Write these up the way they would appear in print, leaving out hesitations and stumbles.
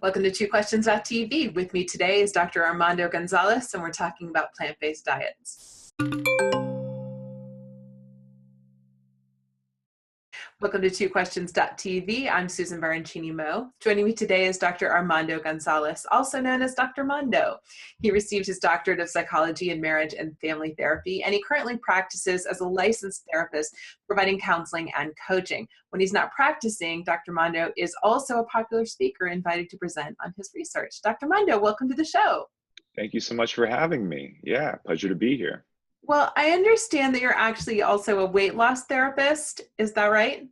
Welcome to TwoQuestions.tv. With me today is Dr. Armando Gonzalez, and we're talking about plant-based diets. Welcome to TwoQuestions.tv. I'm Susan Baroncini-Moe. Joining me today is Dr. Armando Gonzalez, also known as Dr. Mondo. He received his doctorate of psychology in marriage and family therapy, and he currently practices as a licensed therapist, providing counseling and coaching. When he's not practicing, Dr. Mondo is also a popular speaker invited to present on his research. Dr. Mondo, welcome to the show. Thank you so much for having me. Yeah, pleasure to be here. Well, I understand that you're actually also a weight loss therapist. Is that right?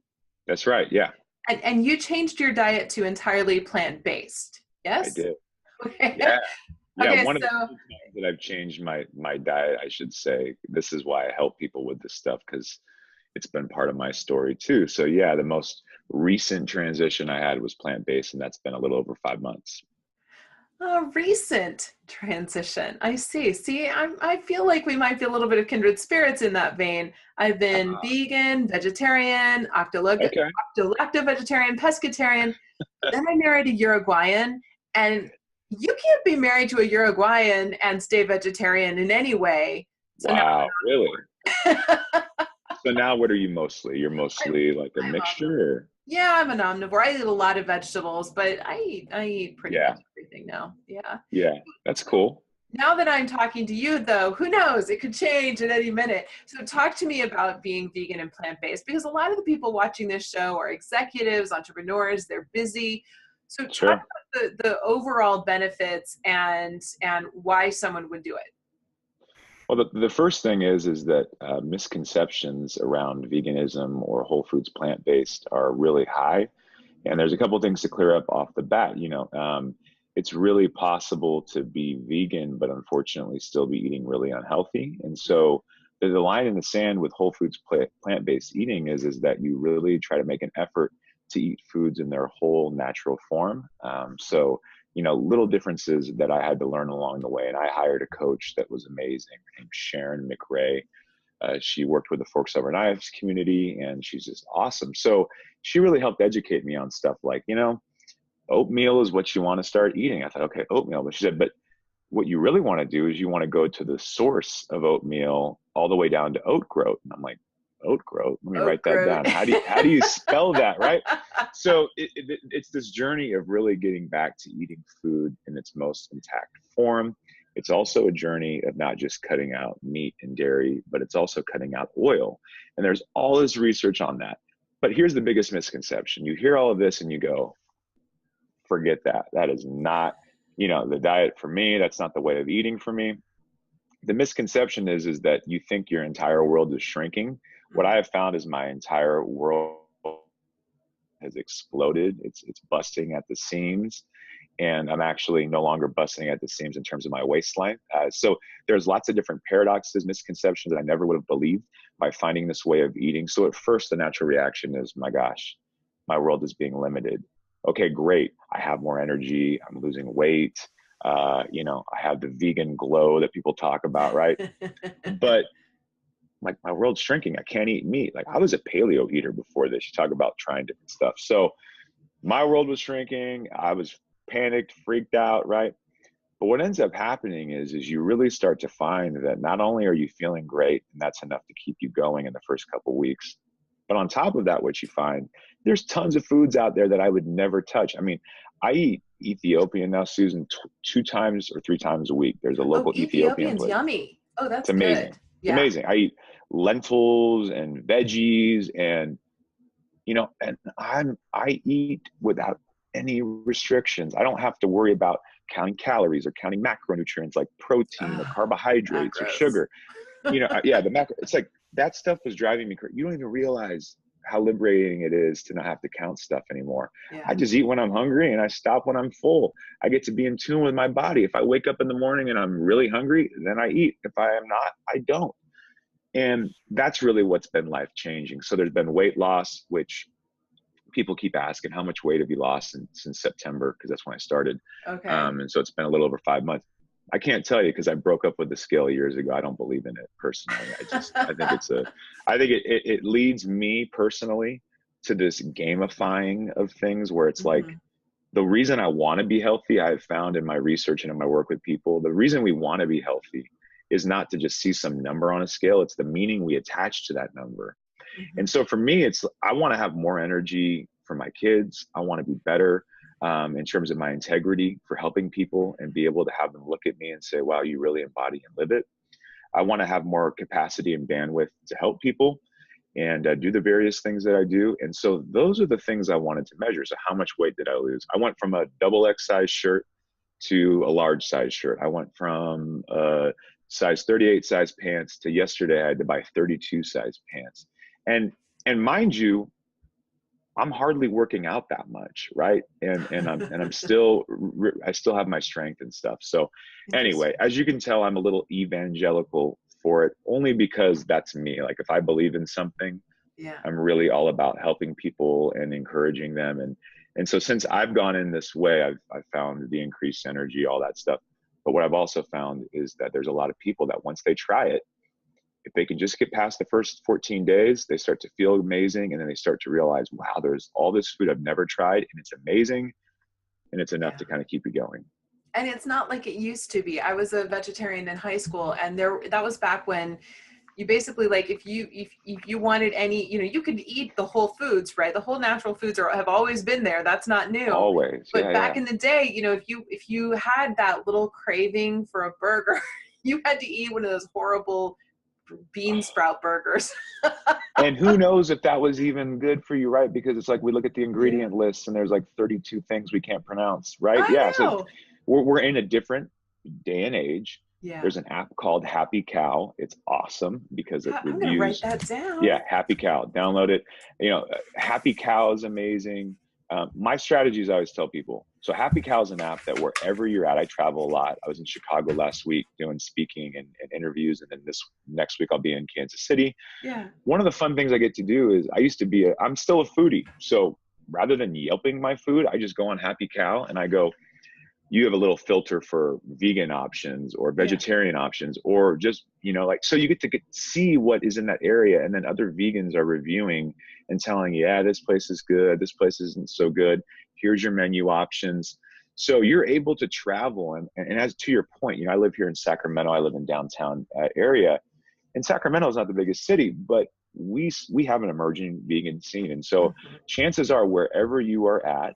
That's right. Yeah. And you changed your diet to entirely plant-based. Yes? I did. Okay. Yeah. Yeah. Okay, One of the times that I've changed my diet, I should say, this is why I help people with this stuff, because it's been part of my story too. So yeah, the most recent transition I had was plant-based, and that's been a little over 5 months. a recent transition. I see. See, I feel like we might be a little bit of kindred spirits in that vein. I've been vegan, vegetarian, Okay. octo-lacto-vegetarian, pescatarian. Then I married a Uruguayan, and you can't be married to a Uruguayan and stay vegetarian in any way. So Wow. Really? So now what are you mostly? You're mostly like a mixture? Or? Yeah, I'm an omnivore. I eat a lot of vegetables, but I eat pretty much everything now. Yeah. Yeah, that's cool. Now that I'm talking to you, though, who knows? It could change at any minute. So talk to me about being vegan and plant-based, because a lot of the people watching this show are executives, entrepreneurs, they're busy. So talk about the overall benefits and why someone would do it. Well, the first thing is that misconceptions around veganism or whole foods plant-based are really high. And there's a couple of things to clear up off the bat. It's really possible to be vegan, but unfortunately still be eating really unhealthy. And so the line in the sand with whole foods plant-based eating is that you really try to make an effort to eat foods in their whole natural form. Little differences that I had to learn along the way. And I hired a coach that was amazing. Her name's Sharon McRae. She worked with the Forks Over Knives community, and she's just awesome. So she really helped educate me on stuff like, oatmeal is what you want to start eating. I thought, okay, oatmeal. But she said, but what you really want to do is you want to go to the source of oatmeal all the way down to oat groat. And I'm like, oat groat? Let me write that down. How do you spell that, right? So it's this journey of really getting back to eating food in its most intact form. It's also a journey of not just cutting out meat and dairy, but it's also cutting out oil. And there's all this research on that. But here's the biggest misconception. You hear all of this and you go, forget that. That is not, the diet for me. That's not the way of eating for me. The misconception is that you think your entire world is shrinking. What I have found is my entire world has exploded. It's busting at the seams, and I'm actually no longer busting at the seams in terms of my waistline. So there's lots of different paradoxes, misconceptions that I never would have believed by finding this way of eating. So at first, the natural reaction is, my gosh, my world is being limited. Okay, great. I have more energy. I'm losing weight. I have the vegan glow that people talk about, right? But like, my world's shrinking. I can't eat meat. Like, I was a paleo eater before this. You talk about trying different stuff. So my world was shrinking. I was panicked, freaked out, right? But what ends up happening is you really start to find that not only are you feeling great, and that's enough to keep you going in the first couple of weeks, but on top of that, what you find, there's tons of foods out there that I would never touch. I mean, I eat Ethiopian now, Susan, 2 times or 3 times a week. There's a local Ethiopian place. Yummy. Oh, that's it's amazing. Good. It's amazing. I eat lentils and veggies, and I eat without any restrictions. I don't have to worry about counting calories or counting macronutrients like protein or carbohydrates or sugar. The macro. It's like that stuff was driving me crazy. You don't even realize how liberating it is to not have to count stuff anymore. Yeah. I just eat when I'm hungry and I stop when I'm full. I get to be in tune with my body. If I wake up in the morning and I'm really hungry, then I eat. If I am not, I don't. And that's really what's been life changing. So there's been weight loss, which people keep asking, how much weight have you lost since September? Because that's when I started. Okay. And so it's been a little over 5 months. I can't tell you because I broke up with the scale years ago. I don't believe in it personally. I think it leads me personally to this gamifying of things where it's like, the reason I want to be healthy, I've found in my research and in my work with people, the reason we want to be healthy is not to just see some number on a scale. It's the meaning we attach to that number. Mm-hmm. And so for me, it's, I want to have more energy for my kids. I want to be better in terms of my integrity for helping people and be able to have them look at me and say, wow, you really embody and live it. I want to have more capacity and bandwidth to help people and do the various things that I do. And so those are the things I wanted to measure. So how much weight did I lose? I went from a double X size shirt to a large size shirt. I went from size 38 size pants to yesterday I had to buy 32 size pants. And mind you, I'm hardly working out that much, right? And I'm still, I still have my strength and stuff. So anyway, as you can tell, I'm a little evangelical for it, only because that's me. Like if I believe in something, Yeah. I'm really all about helping people and encouraging them. And so since I've gone in this way, I've found the increased energy, all that stuff. But what I've also found is that there's a lot of people that once they try it, if they can just get past the first 14 days, they start to feel amazing. And then they start to realize, wow, there's all this food I've never tried and it's amazing. And it's enough to kind of keep you going. And it's not like it used to be. I was a vegetarian in high school, and that was back when you basically, like, if you wanted any, you could eat the whole foods, right? The whole natural foods have always been there. That's not new. Always. But Yeah, back yeah. in the day, if you had that little craving for a burger, you had to eat one of those horrible bean sprout burgers. And who knows if that was even good for you, right? Because it's like we look at the Yeah. ingredient list and there's like 32 things we can't pronounce, right? I Yeah. So know. we're in a different day and age. Yeah. There's an app called Happy Cow. It's awesome because it I'm going to write reviews. that down. Yeah, Happy Cow. Download it. Happy Cow is amazing. My strategies, I always tell people. So Happy Cow is an app that wherever you're at, I travel a lot. I was in Chicago last week doing speaking and interviews. And then this next week I'll be in Kansas City. Yeah. One of the fun things I get to do is I'm still a foodie. So rather than Yelping my food, I just go on Happy Cow and I go, you have a little filter for vegan options or vegetarian options, or just, so you get to see what is in that area. And then other vegans are reviewing and telling you, yeah, this place is good. This place isn't so good. Here's your menu options. So you're able to travel. And as to your point, I live here in Sacramento. I live in downtown area, and Sacramento is not the biggest city, but we have an emerging vegan scene. And so chances are wherever you are at,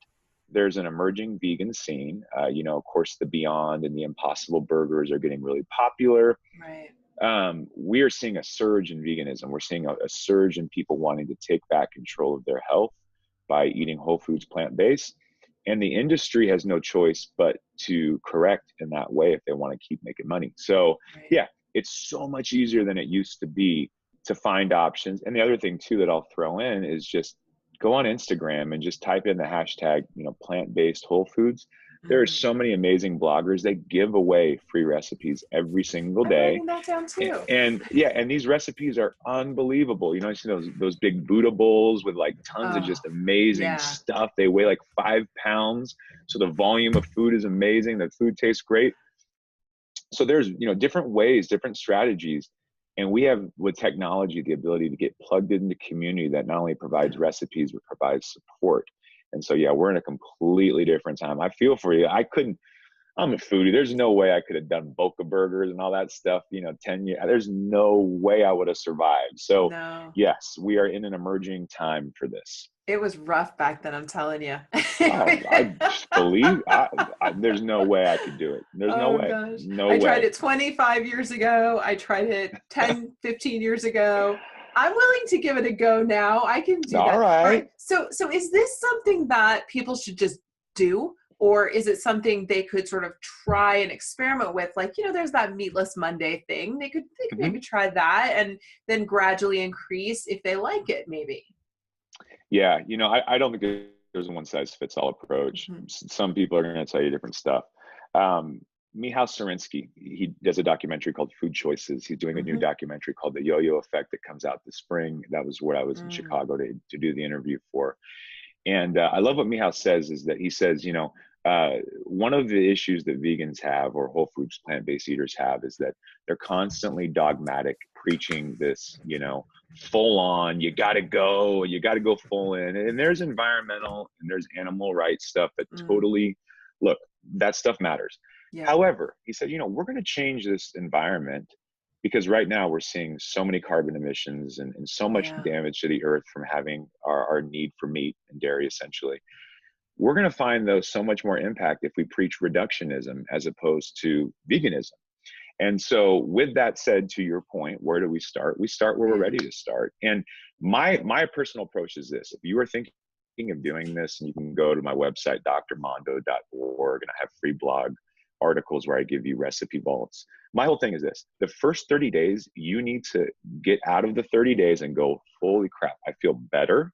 there's an emerging vegan scene. Of course, the Beyond and the Impossible burgers are getting really popular. Right. We are seeing a surge in veganism. We're seeing a surge in people wanting to take back control of their health by eating whole foods, plant-based. And the industry has no choice but to correct in that way if they want to keep making money. So yeah, it's so much easier than it used to be to find options. And the other thing too that I'll throw in is just go on Instagram and just type in the hashtag, plant-based whole foods. There are so many amazing bloggers that give away free recipes every single day. I'm writing that down too. And these recipes are unbelievable. I see those big Buddha bowls with like tons of just amazing stuff. They weigh like 5 pounds. So the volume of food is amazing. The food tastes great. So there's, different ways, different strategies. And we have, with technology, the ability to get plugged into community that not only provides recipes, but provides support. And so, yeah, we're in a completely different time. I feel for you. I'm a foodie. There's no way I could have done Boca burgers and all that stuff, 10 years. There's no way I would have survived. So yes, we are in an emerging time for this. It was rough back then, I'm telling you. I believe there's no way I could do it. There's no way. Gosh. No way. I tried it 25 years ago. I tried it 10, 15 years ago. I'm willing to give it a go now. I can do that. All right. So is this something that people should just do? Or is it something they could sort of try and experiment with? Like, there's that meatless Monday thing. They could maybe try that and then gradually increase if they like it, maybe. Yeah, I don't think there's a one-size-fits-all approach. Some people are going to tell you different stuff. Michał Cerynski, he does a documentary called Food Choices. He's doing a new documentary called The Yo-Yo Effect that comes out this spring. That was where I was in Chicago to do the interview for. And I love what Michał says is that he says, one of the issues that vegans have, or whole foods plant-based eaters have, is that they're constantly dogmatic, preaching this, full on, you got to go full in. And there's environmental and there's animal rights stuff that totally, look, that stuff matters. Yeah. However, he said, we're going to change this environment because right now we're seeing so many carbon emissions and so much damage to the earth from having our need for meat and dairy, essentially. We're going to find, though, so much more impact if we preach reductionism as opposed to veganism. And so with that said, to your point, where do we start? We start where we're ready to start. And my personal approach is this. If you are thinking of doing this, and you can go to my website, drmondo.org, and I have free blog articles where I give you recipe vaults. My whole thing is this. The first 30 days, you need to get out of the 30 days and go, holy crap, I feel better.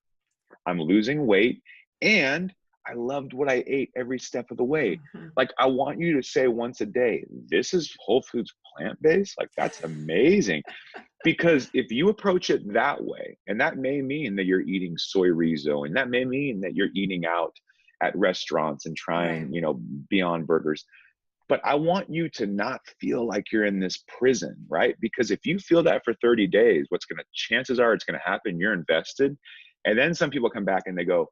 I'm losing weight. And I loved what I ate every step of the way. Like, I want you to say once a day, this is whole foods plant-based. Like, that's amazing. Because if you approach it that way, and that may mean that you're eating soy riso, and that may mean that you're eating out at restaurants and trying, Beyond Burgers. But I want you to not feel like you're in this prison, right? Because if you feel that for 30 days, chances are it's going to happen. You're invested. And then some people come back and they go,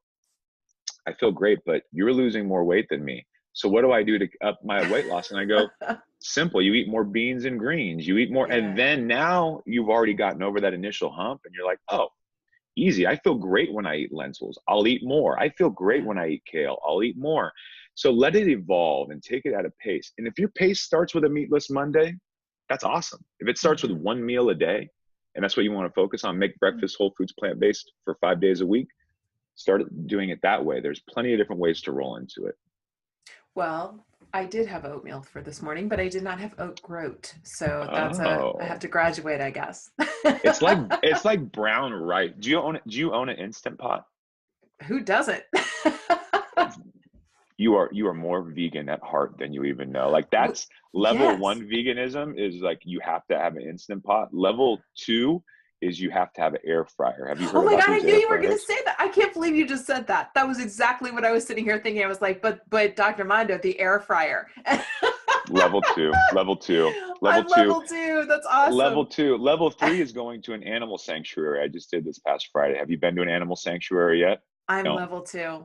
I feel great, but you're losing more weight than me. So what do I do to up my weight loss? And I go, simple. You eat more beans and greens. You eat more. Yeah. And then now you've already gotten over that initial hump and you're like, oh, easy. I feel great when I eat lentils. I'll eat more. I feel great when I eat kale. I'll eat more. So let it evolve and take it at a pace. And if your pace starts with a meatless Monday, that's awesome. If it starts with one meal a day, and that's what you want to focus on, make breakfast whole foods plant-based for 5 days a week, start doing it that way. There's plenty of different ways to roll into it. Well, I did have oatmeal for this morning, but I did not have oat groat. So that's I have to graduate, I guess. It's like brown rice. Do you own an Instant Pot? Who doesn't? You are more vegan at heart than you even know. Like, that's level 1 veganism is like, you have to have an Instant Pot. Level 2 is you have to have an air fryer. Have you heard about these? Oh my God, I knew you were going to say that. I can't believe you just said that. That was exactly what I was sitting here thinking. I was like, but Dr. Mondo, the air fryer. Level 2. Level 2. That's awesome. Level 2. Level 3 is going to an animal sanctuary. I just did this past Friday. Have you been to an animal sanctuary yet? I'm level 2.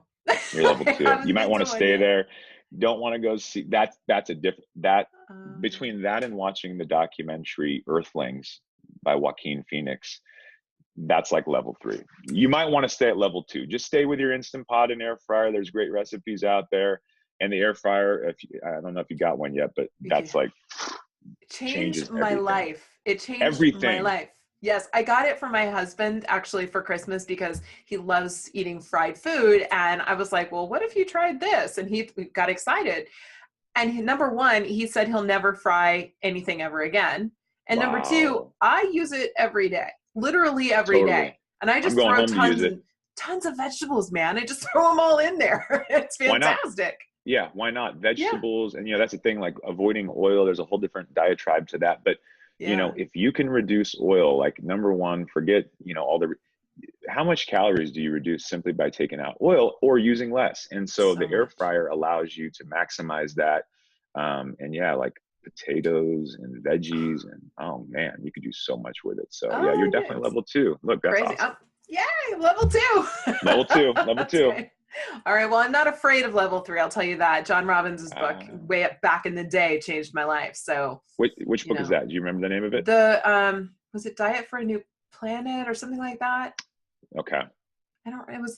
You're level 2. You might want to stay there. Don't want to go see that's a different between that and watching the documentary Earthlings by Joaquin Phoenix, that's like level 3. You might want to stay at level 2. Just stay with your Instant Pot and air fryer. There's great recipes out there. And the air fryer, I don't know if you got one yet, but that's like changed my life. It changed my life. Yes, I got it for my husband actually for Christmas because he loves eating fried food. And I was like, well, what if you tried this? And he got excited. And number 1, he said he'll never fry anything ever again. And number 2, I use it every day, literally every day. And I just throw tons of vegetables, man. I just throw them all in there. It's fantastic. Yeah, why not? Vegetables. And, that's the thing, like avoiding oil. There's a whole different diatribe to that. But, if you can reduce oil, like number 1, forget, how much calories do you reduce simply by taking out oil or using less? And so the air fryer allows you to maximize that. Like potatoes and veggies, and oh man, you could do so much with it. So you're definitely level 2. Look, that's crazy. Awesome. Yay, level 2. Level 2. Level 2. Right. All right. Well, I'm not afraid of level 3. I'll tell you that. John Robbins' book, way back in the day, changed my life. So which book is that? Do you remember the name of it? Was it Diet for a New Planet or something like that? Okay. It was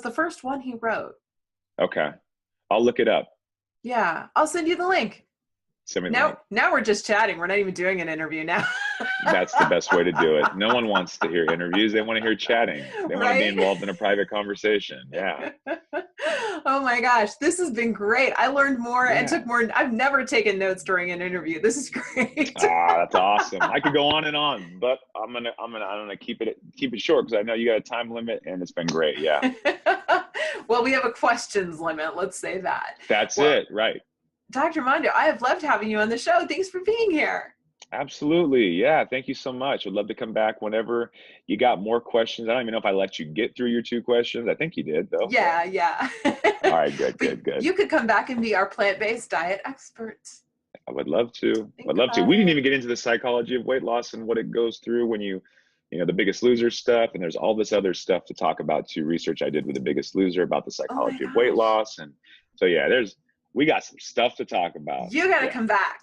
the first one he wrote. Okay. I'll look it up. Yeah. I'll send you the link. Now we're just chatting. We're not even doing an interview now. That's the best way to do it. No one wants to hear interviews. They want to hear chatting. They want to be involved in a private conversation. Yeah. Oh my gosh. This has been great. I learned more and took more. I've never taken notes during an interview. This is great. That's awesome. I could go on and on, but I'm gonna keep it short because I know you got a time limit and it's been great. Yeah. Well, we have a questions limit. Let's say that. That's it. Right. Dr. Mondo, I have loved having you on the show. Thanks for being here. Absolutely. Yeah. Thank you so much. I'd love to come back whenever you got more questions. I don't even know if I let you get through your 2 questions. I think you did, though. Yeah, yeah. All right. Good, But good, good. you could come back and be our plant-based diet expert. I would love to. I'd Think love to. about We didn't it. even get into the psychology of weight loss and what it goes through when the Biggest Loser stuff. And there's all this other stuff to talk about too. Research I did with the Biggest Loser about the Oh my psychology of weight gosh. loss. And so, yeah, we got some stuff to talk about. You got to Yeah. come back.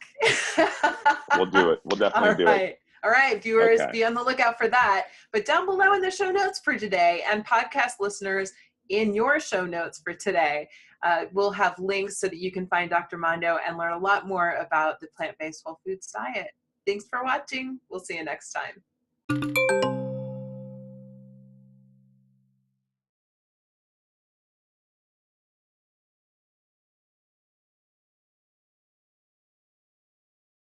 We'll do it. We'll definitely All do it. right. All right, viewers, Okay. be on the lookout for that. But down below in the show notes for today, and podcast listeners in your show notes for today, we'll have links so that you can find Dr. Mondo and learn a lot more about the plant-based whole foods diet. Thanks for watching. We'll see you next time.